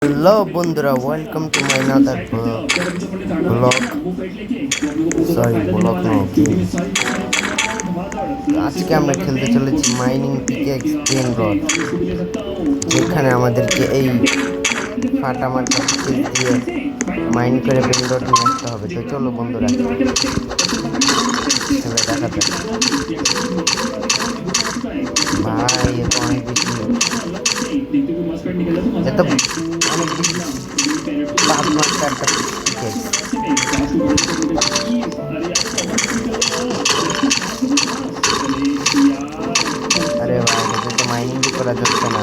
Hello বন্ধুরা, welcome to my another blog. Blog game. আজকে আমরা খেলতে চলেছি মাইনিং পিকেক্স পেন রড, যেখানে আমাদেরকে এই ফাটা মার্কা দিয়ে মাইন করে পেন রড নিয়ে আসতে হবে। তো চলো বন্ধুরা, দেখা যাক। ভাই এ তো অনেক বেশি, এত অনেক বেশি পাপ মার্কা একটা পিকেক্স। আরে ভাই, এটা তো মাইনিং भी করা যাচ্ছে না।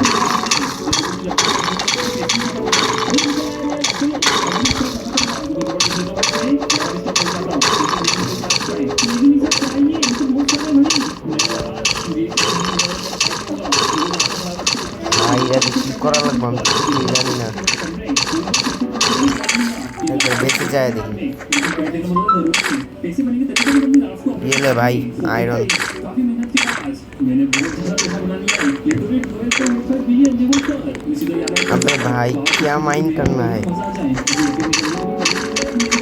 ভাই এটা কি করা লাগবে আমি কিছুই জানি না। বেঁচে যায় দেখি ये भाई आयरन। अबे भाई क्या माइन करना है,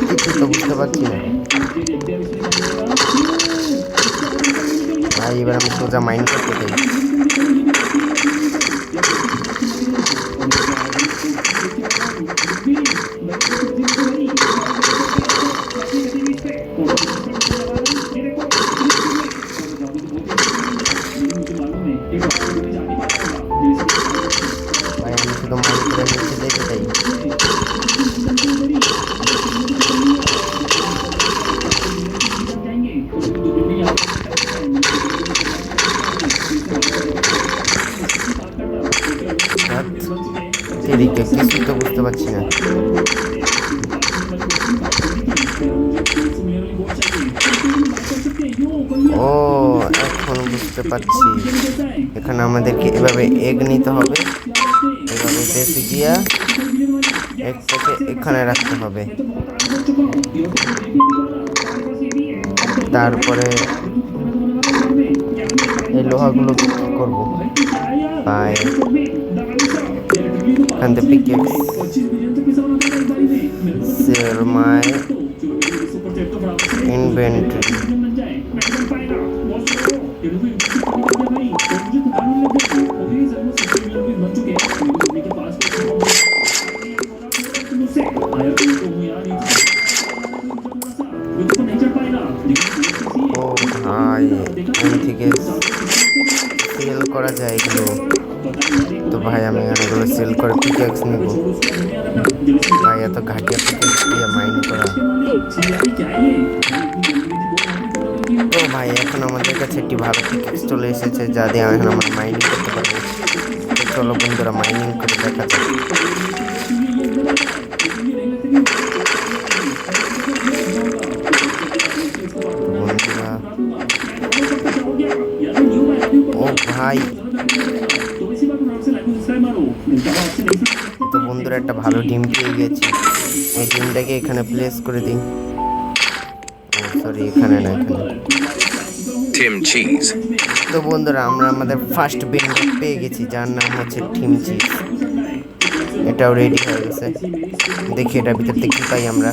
কিছু তো বুঝতে পারছি না ভাই। এবার আমি সোজা মাইন করতে চাই। ভাই আমি শুধু মাইন করে নিচে যেতে চাই। এদিকে কিছুই তো বুঝতে পারছি না। ও এখন বুঝতে পারছি, এখানে আমাদেরকে এভাবে এগ নিতে হবে, এভাবে বেশি গিয়া একটাকে এখানে রাখতে হবে, তারপরে এই লোহাগুলো বিক্রি করবো। বাই এখান থেকে পিকেক্স সেল মাই ইনভেন্টরি। ও ভাই এখান থেকে সেল করা যায় এগুলো। তো ভাই আমি এগুলো সেল করে পিকেক্স নেব। ভাই এত ঘাটিয়া পিকেক্স দিয়ে মাইন করা। তো ভাই এখন আমাদের কাছে একটি ভালো পিকেক্স চলে এসেছে, যা দিয়ে এখন আমরা মাইনিং করতে পারবো। তো চলো বন্ধুরা মাইনিং করে দেখা যাক। বন্ধুরা ও ভাই, তো বন্ধুরা একটা ভালো ডিম পেয়ে গেছি। এই ডিমটাকে এখানে প্লেস করে দিই। সরি এখানে না, এখানে। তো বন্ধুরা আমরা আমাদের ফার্স্ট বেন্ড পেয়ে গেছি, যার নাম হচ্ছে টিম চিজ। এটাও রেডি হয়ে গেছে। দেখি এটার ভিতর থেকে কি পাই আমরা।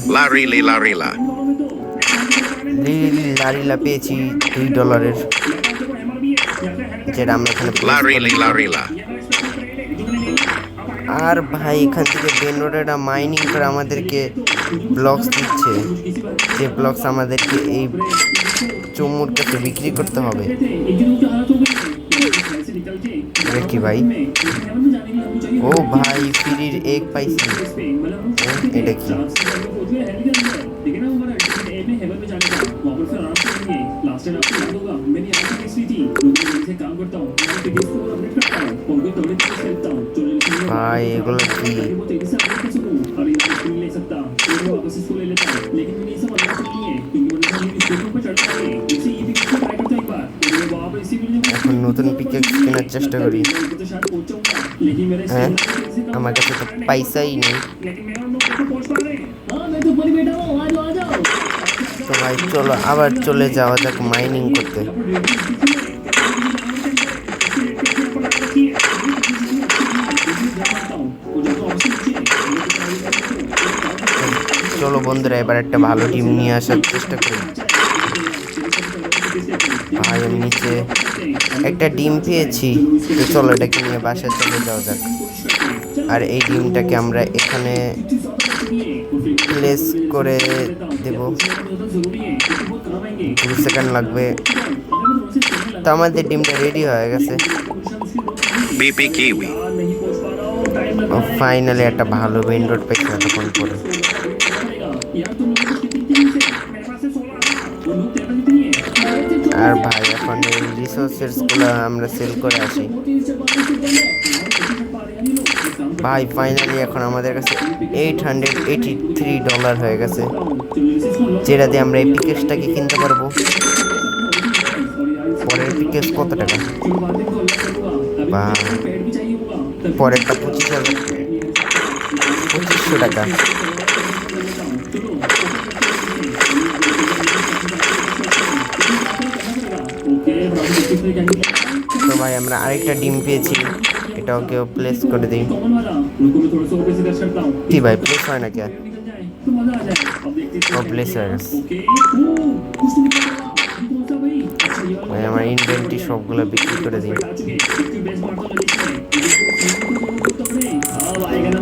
লারিলা পেয়েছি $2, যেটা আমরা এখানে আর ভাই এখান থেকে বেনরোডেরা মাইনিং করে আমাদেরকে ব্লকস দিচ্ছে, যে ব্লকস আমাদেরকে এই চুমুর কাছে বিক্রি করতে হবে। কি ভাই, ও ভাই ফ্রির এগ পাইছি। এটা কি ভাই, এগুলো কি? এখন নতুন পিকেক্স কেনার চেষ্টা করি। হ্যাঁ আমার কাছে তো পয়সাই নেই। তো ভাই চলো আবার চলে যাওয়া যাক মাইনিং করতে। চলো বন্ধুরা এবার একটা ভালো টিম নিয়ে আসার চেষ্টা করি। ভাই আমি নিচে একটা ডিম পেয়েছি, তো চলো এটাকে নিয়ে বাসায় চলে যাওয়া যাক। আর এই ডিমটাকে আমরা এখানে প্লেস করে দেব, 2 সেকেন্ড লাগবে। তো আমাদের ডিমটা রেডি হয়ে গেছে। ফাইনালি একটা ভালো মেইন রোড পেয়েছি এতক্ষণ পরে। আর ভাই এখন এই রিসোর্সেসগুলো আমরা সেল করে আসি। ভাই ফাইনালি এখন আমাদের কাছে $883 হয়ে গেছে, যেটা দিয়ে আমরা এই পিকেসটাকে কিনতে পারবো। পরের পিকেস কত টাকা? বা পরেরটা 2500 টাকা। তো ভাই আমরা আরেকটা ডিম পেয়েছি, এটাও কেউ প্লেস করে দিই। কি ভাই প্লেস হয় না কে? ও প্লেস হয়ে গেছে। ভাই আমার ইনভেন্টরি সবগুলো বিক্রি করে দিই।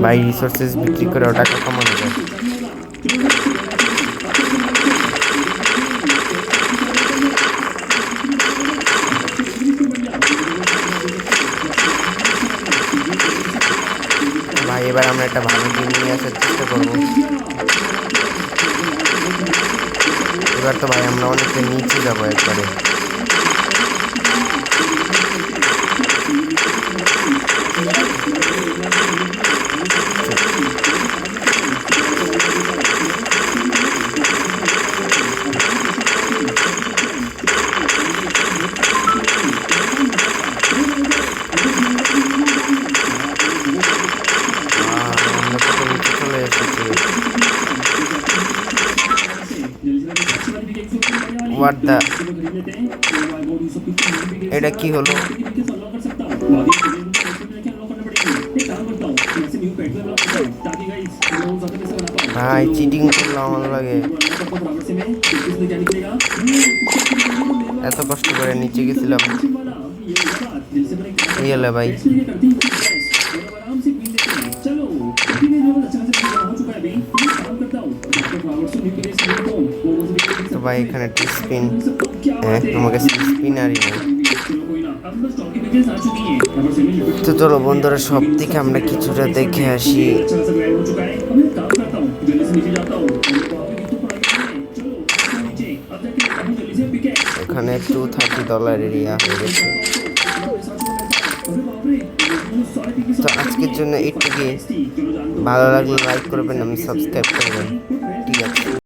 ভাই রিসোর্সেস বিক্রি করে টাকা কমানো যায়। ভাই এবার আমরা একটা ভালো টিম নিয়ে আসার চেষ্টা করবো। এবার তো ভাই আমরা অনেকটা নিচে যাবো একবারে। What the? এটা কি হলো? ভাই চিটিং করলাম আমার লাগে। এত কষ্ট করে নিচে গেছিলাম, ইয়েলে ভাই। তো ভাই এখানে স্পিন, হ্যাঁ আমাকে স্পিনারই নেই। তো চলো বন্ধুরা সব দিকে আমরা কিছুটা দেখে আসি। এখানে $230 এরিয়া হয়ে গেছে। তো আজকের জন্য এইটুকুই। ভালো লাগলে লাইক করবেন, আমি সাবস্ক্রাইব করবেন। ঠিক আছে।